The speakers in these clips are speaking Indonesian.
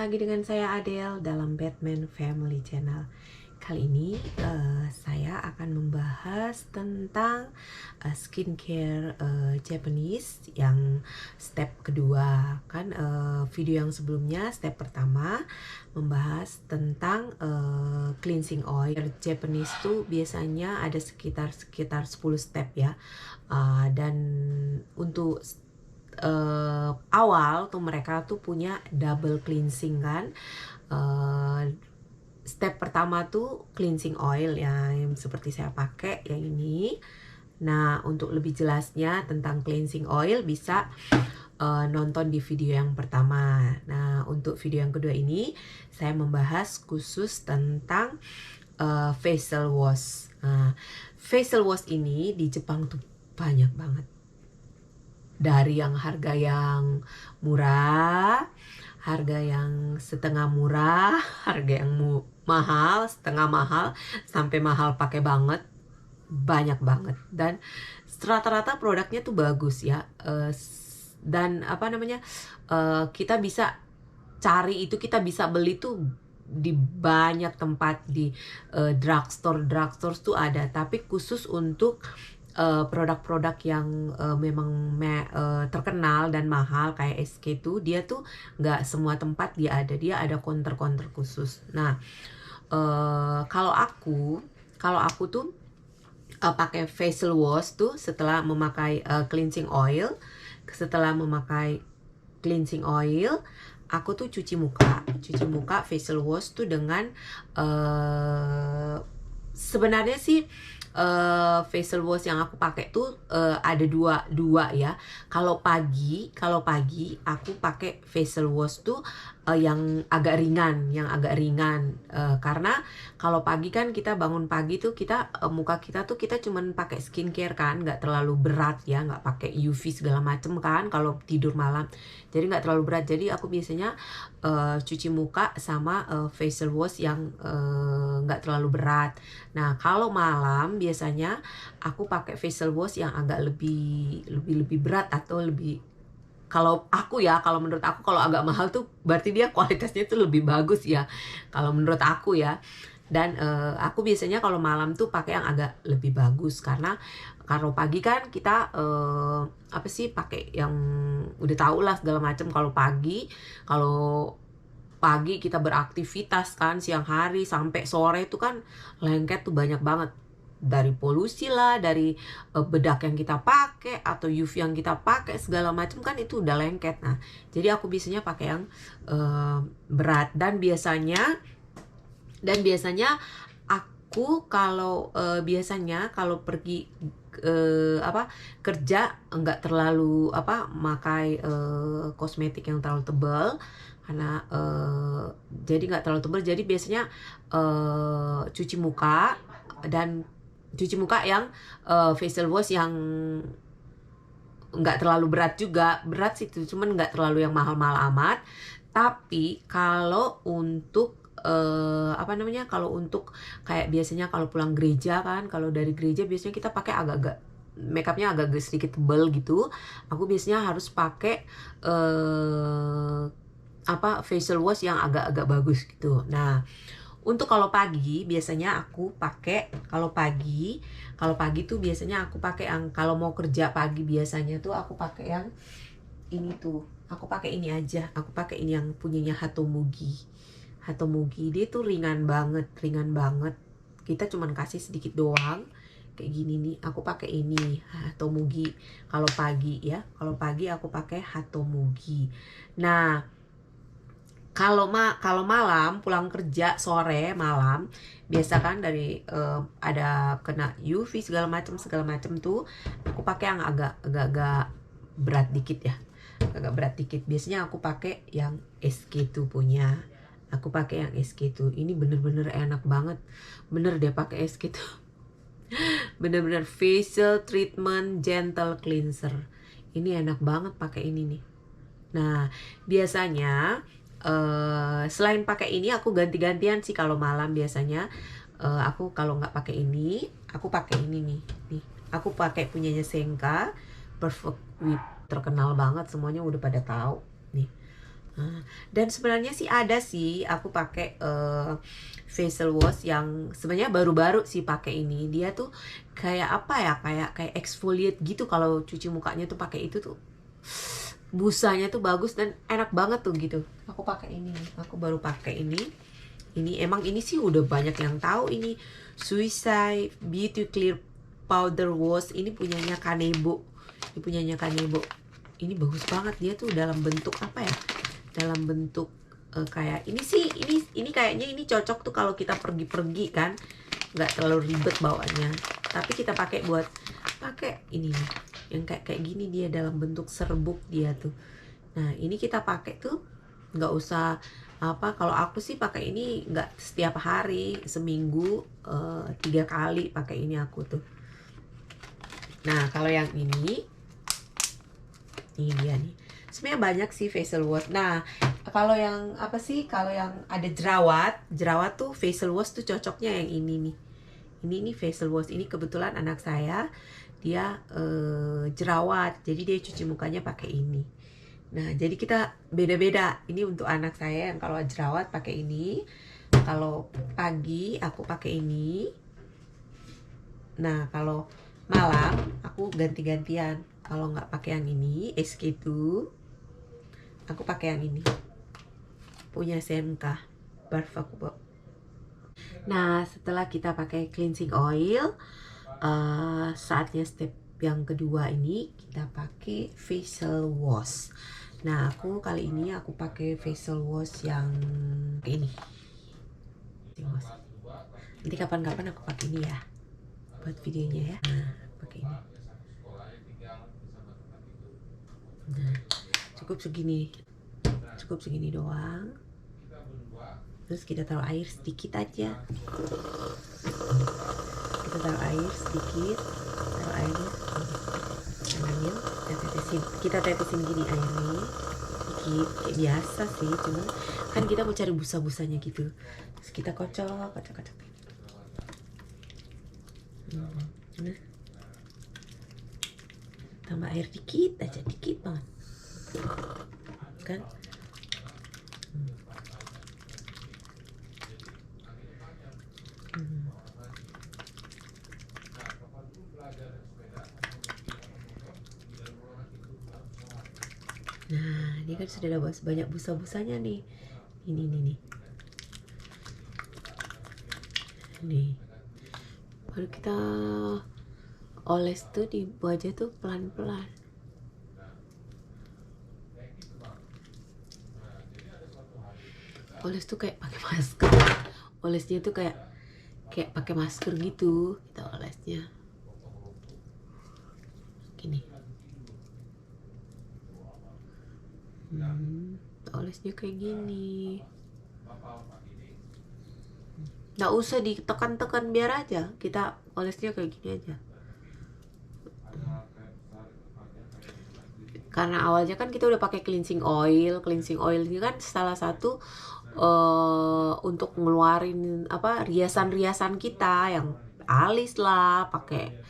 lagi dengan saya Adele dalam Batman Family Channel. Kali ini saya akan membahas tentang skincare Japanese yang step kedua. Kan video yang sebelumnya step pertama membahas tentang cleansing oil. Japanese tuh biasanya ada sekitar 10 step ya. Dan untuk awal tuh mereka tuh punya double cleansing kan. Step pertama tuh cleansing oil ya, yang seperti saya pakai yang ini. Nah, untuk lebih jelasnya tentang cleansing oil bisa nonton di video yang pertama. Nah, untuk video yang kedua ini saya membahas khusus tentang facial wash. Nah, facial wash ini di Jepang tuh banyak banget. Dari yang harga yang murah, harga yang setengah murah, harga yang mahal, setengah mahal, sampai mahal pakai banget, banyak banget. Dan rata-rata produknya tuh bagus ya. Dan kita bisa cari itu, kita bisa beli tuh di banyak tempat, di drugstore tuh ada. Tapi khusus untuk produk-produk yang memang terkenal dan mahal kayak SK tuh, dia tuh nggak semua tempat dia ada counter khusus. Nah, kalau aku tuh pakai facial wash tuh setelah memakai cleansing oil. Setelah memakai cleansing oil, aku tuh cuci muka facial wash tuh dengan sebenarnya sih facial wash yang aku pakai tuh ada dua ya. Kalau pagi aku pakai facial wash tuh yang agak ringan, karena kalau pagi kan kita bangun pagi tuh kita muka kita tuh kita cuman pakai skincare kan, nggak terlalu berat ya, nggak pakai UV segala macem kan kalau tidur malam. Jadi nggak terlalu berat. Jadi aku biasanya cuci muka sama facial wash yang nggak terlalu berat. Nah, kalau malam biasanya aku pakai facial wash yang agak lebih berat atau lebih, kalau menurut aku kalau agak mahal tuh berarti dia kualitasnya tuh lebih bagus ya. Kalau menurut aku ya. Dan aku biasanya kalau malam tuh pakai yang agak lebih bagus, karena kalau pagi kan kita pakai yang udah tau lah segala macam. Kalau pagi kita beraktivitas kan, siang hari sampai sore itu kan lengket tuh banyak banget, dari polusi lah, dari bedak yang kita pakai atau UV yang kita pakai segala macam kan itu udah lengket. Nah, jadi aku biasanya pakai yang berat. Dan biasanya aku kalau pergi kerja nggak terlalu pakai kosmetik yang terlalu tebal, karena jadi nggak terlalu tebal. Jadi biasanya cuci muka yang facial wash yang nggak terlalu berat juga. Berat sih tuh, cuman nggak terlalu yang mahal-mahal amat. Tapi kalau untuk kalau untuk kayak biasanya kalau pulang gereja kan, kalau dari gereja biasanya kita pakai agak-agak makeupnya agak sedikit tebal gitu. Aku biasanya harus pakai facial wash yang agak-agak bagus gitu. Nah, untuk kalau pagi biasanya aku pakai, kalau pagi tuh biasanya aku pakai yang, kalau mau kerja pagi biasanya tuh aku pakai yang ini tuh. Aku pakai ini aja. Aku pakai ini yang punyanya Hatomugi. Dia tuh ringan banget. Kita cuman kasih sedikit doang. Kayak gini nih. Aku pakai ini Hatomugi kalau pagi ya. Kalau pagi aku pakai Hatomugi. Nah, kalau malam pulang kerja sore malam, biasa kan dari ada kena UV segala macam tuh, aku pakai yang agak berat dikit ya. Biasanya aku pakai yang SK2 punya. Aku pakai yang SK2. Ini bener-bener enak banget. Bener deh pakai SK2. Bener-bener facial treatment gentle cleanser. Ini enak banget pakai ini nih. Nah, biasanya selain pakai ini aku ganti-gantian sih kalau malam. Biasanya aku kalau nggak pakai ini, aku pakai ini nih. Aku pakai punyanya Senka Perfect Whip, terkenal banget, semuanya udah pada tahu nih. Nah, dan sebenarnya sih ada sih aku pakai facial wash yang sebenarnya baru-baru sih pakai ini. Dia tuh kayak apa ya, kayak exfoliate gitu. Kalau cuci mukanya tuh pakai itu tuh busanya tuh bagus dan enak banget tuh gitu. Aku pakai ini, aku baru pakai ini. Ini emang ini sih udah banyak yang tahu ini Suicide Beauty Clear Powder Wash. Ini punyanya Kanebo. Ini bagus banget, dia tuh dalam bentuk apa ya? Dalam bentuk kayak ini sih, ini kayaknya ini cocok tuh kalau kita pergi-pergi kan, nggak terlalu ribet bawaannya. Tapi kita pakai buat ini nih, yang kayak gini, dia dalam bentuk serbuk dia tuh. Nah ini kita pakai tuh nggak usah apa, kalau aku sih pakai ini nggak setiap hari, seminggu 3 kali pakai ini aku tuh. Nah kalau yang ini dia nih, sebenarnya banyak sih facial wash. Nah kalau yang apa sih, kalau yang ada jerawat tuh facial wash tuh cocoknya yang ini nih. Ini facial wash ini kebetulan anak saya dia jerawat, jadi dia cuci mukanya pakai ini. Nah jadi kita beda-beda. Ini untuk anak saya yang kalau jerawat pakai ini, kalau pagi aku pakai ini. Nah kalau malam aku ganti-gantian. Kalau nggak pakai yang ini SK2, aku pakai yang ini punya SMK Barfakubo. Nah setelah kita pakai cleansing oil, saatnya step yang kedua ini kita pakai facial wash. Nah aku kali ini aku pakai facial wash yang ini. Nanti kapan-kapan aku pakai ini ya buat videonya ya. Nah pakai ini. Nah cukup segini doang. Terus kita taruh air sedikit aja. Kita taruh air sedikit, taruh airnya, ambil, kita tetesin gini airnya, sedikit, kayak biasa sih, cuman kan kita mau cari busa-busanya gitu. Terus kita kocok. Nah, tambah air dikit aja, dikit banget, kan? Nah, ini kan sudah ada banyak busa-busanya nih. Ini nih. Nih. Baru kita oles tuh di wajah tuh pelan-pelan. Oles tuh kayak pakai masker. Olesnya tuh kayak pakai masker gitu. Kita olesnya. Gini. Olesnya kayak gini. Nggak usah ditekan-tekan, biar aja kita olesnya kayak gini aja. Karena awalnya kan kita udah pakai cleansing oil ini kan salah satu untuk ngeluarin apa riasan-riasan kita, yang alis lah, pakai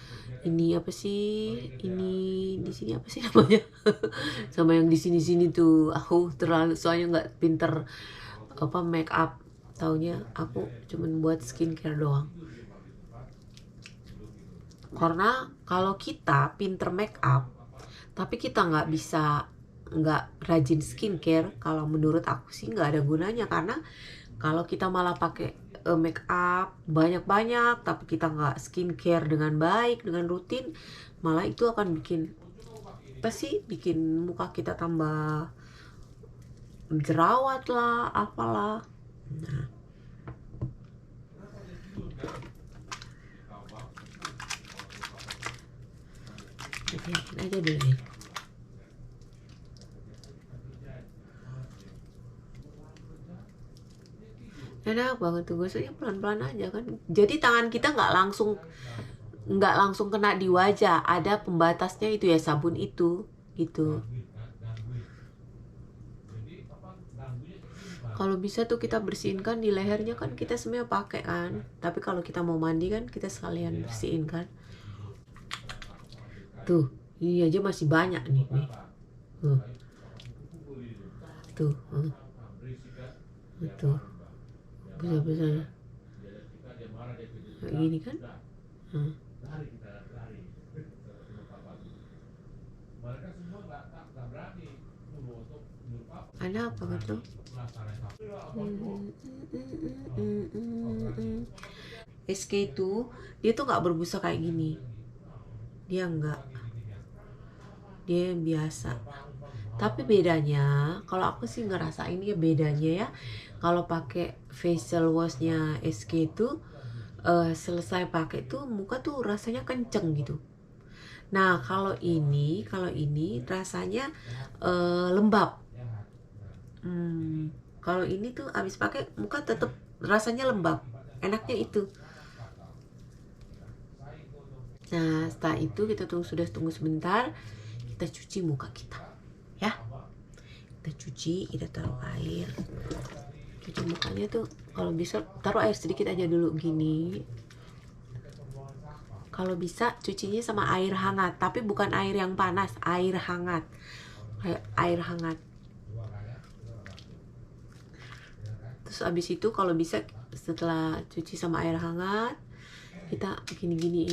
ini apa sih, ini di sini apa sih namanya sama yang di sini tuh. Aku terlalu soalnya nggak pinter apa make up, taunya aku cuman buat skincare doang. Karena kalau kita pinter make up tapi kita nggak rajin skincare, kalau menurut aku sih nggak ada gunanya. Karena kalau kita malah pakai make up banyak-banyak tapi kita nggak skincare dengan baik, dengan rutin, malah itu akan bikin muka kita tambah jerawat lah, apalah. Nah yakin aja dulu nih. Enak banget tuh, gosoknya pelan-pelan aja kan. Jadi tangan kita nggak langsung kena di wajah, ada pembatasnya itu ya, sabun itu gitu. Kalau bisa tuh kita bersihinkan di lehernya, kan kita sebenarnya pakai kan, tapi kalau kita mau mandi kan kita sekalian bersihin kan. Tuh ini aja masih banyak nih. tuh, tuh besar-besar kayak gini kan. Ada apa gitu? SK itu dia tuh nggak berbusa kayak gini, dia yang biasa. Tapi bedanya, kalau aku sih ngerasain ya bedanya ya, kalau pakai facial washnya SK itu selesai pakai tuh muka tuh rasanya kenceng gitu. Nah kalau ini rasanya lembab. Kalau ini tuh abis pakai muka tetap rasanya lembab, enaknya itu. Nah setelah itu kita sudah tunggu sebentar, kita cuci muka kita ya. Kita cuci, kita taruh air, cuci mukanya tuh kalau bisa taruh air sedikit aja dulu gini. Kalau bisa cucinya sama air hangat, tapi bukan air yang panas, air hangat, air hangat. Terus abis itu kalau bisa setelah cuci sama air hangat, kita gini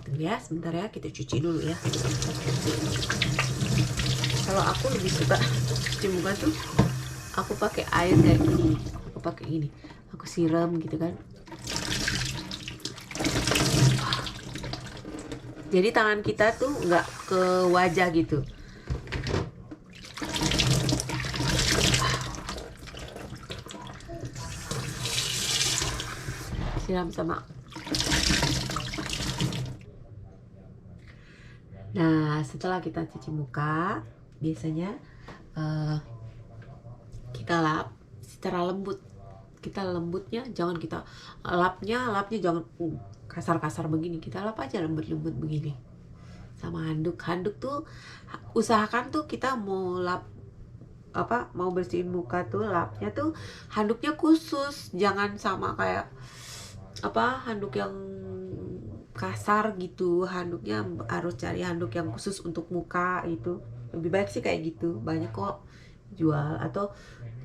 tuh ya. Sebentar ya, kita cuci dulu ya. Kalau aku lebih suka cuci muka tuh, aku pakai air kayak gini, aku pakai gini, aku siram gitu kan. Jadi tangan kita tuh nggak ke wajah gitu. Siram sama. Nah setelah kita cuci muka, biasanya kita lap secara lembut. Kita lembutnya jangan kita lapnya jangan kasar-kasar begini, kita lap aja lembut-lembut begini sama handuk tuh. Usahakan tuh kita mau lap mau bersihin muka tuh, lapnya tuh handuknya khusus, jangan sama kayak handuk yang kasar gitu. Handuknya harus cari handuk yang khusus untuk muka, itu lebih baik sih kayak gitu. Banyak kok jual, atau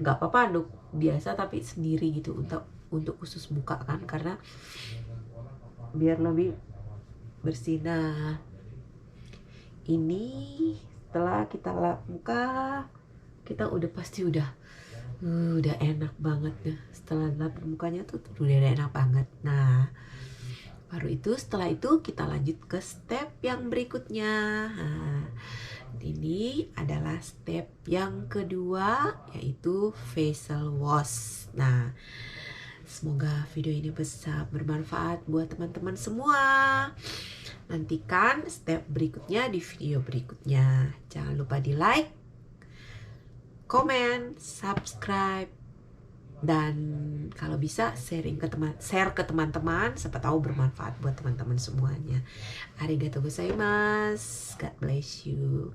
nggak apa-apa handuk biasa tapi sendiri gitu untuk khusus muka kan, karena biar lebih bersih. Nah ini setelah kita lap muka, kita pasti udah enak banget ya. Setelah lap mukanya tuh udah enak banget. Nah baru setelah itu kita lanjut ke step yang berikutnya. Nah, ini adalah step yang kedua, yaitu facial wash. Nah semoga video ini bisa bermanfaat buat teman-teman semua. Nantikan step berikutnya di video berikutnya. Jangan lupa di like, komen, subscribe, dan kalau bisa share ke teman-teman, siapa tahu bermanfaat buat teman-teman semuanya. Arigatou gozaimasu. God bless you.